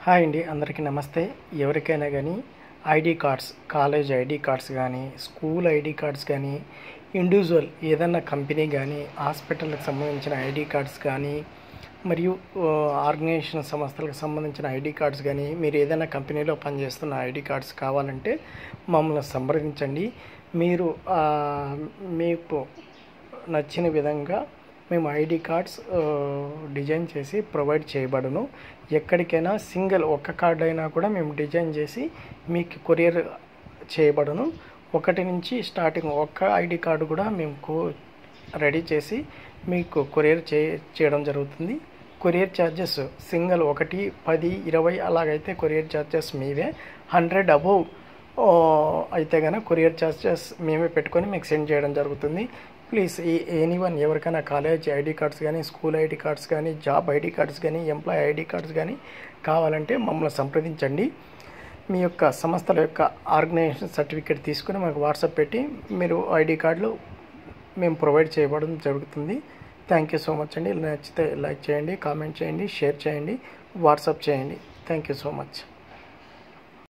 Hi అండి, అందరికీ నమస్తే. ఎవరికైనా కానీ ID cards, college ID cards కానీ, స్కూల్ ఐడి కార్డ్స్ కానీ, ఇండివిజువల్ ఏదన్నా కంపెనీ కానీ, హాస్పిటల్కి సంబంధించిన ఐడి కార్డ్స్ కానీ, మరియు ఆర్గనైజేషన్ సంస్థలకు సంబంధించిన ఐడి కార్డ్స్ కానీ, మీరు ఏదైనా కంపెనీలో పనిచేస్తున్న ఐడి కార్డ్స్ కావాలంటే మమ్మల్ని సంప్రదించండి. మీరు మీకు నచ్చిన విధంగా మేము ఐడి కార్డ్స్ డిజైన్ చేసి ప్రొవైడ్ చేయబడును. ఎక్కడికైనా సింగిల్ ఒక్క కార్డ్ అయినా కూడా మేము డిజైన్ చేసి మీకు కొరియర్ చేయబడును. ఒకటి నుంచి స్టార్టింగ్ ఒక్క ఐడి కార్డు కూడా మేము రెడీ చేసి మీకు కొరియర్ చేయడం జరుగుతుంది. కొరియర్ ఛార్జెస్ సింగిల్ 1, 10, 20 అలాగైతే కొరియర్ ఛార్జెస్ మీవే. 100 అబోవ్ అయితే కనుక కొరియర్ ఛార్జెస్ మేమే పెట్టుకొని మీకు సెండ్ చేయడం జరుగుతుంది. ప్లీజ్ ఎనీవన్ ఎవరికైనా కాలేజ్ ఐడి కార్డ్స్ కానీ, స్కూల్ ఐడి కార్డ్స్ కానీ, జాబ్ ఐడి కార్డ్స్ కానీ, ఎంప్లాయీ ఐడి కార్డ్స్ కానీ కావాలంటే మమ్మల్ని సంప్రదించండి. మీ యొక్క సంస్థల యొక్క ఆర్గనైజేషన్ సర్టిఫికేట్ తీసుకుని మాకు వాట్సాప్ పెట్టి మీరు ఐడి కార్డులు మేము ప్రొవైడ్ చేయబడడం జరుగుతుంది. థ్యాంక్ యూ సో మచ్ అండి. నచ్చితే లైక్ చేయండి, కామెంట్ చేయండి, షేర్ చేయండి, వాట్సాప్ చేయండి. Thank you so much.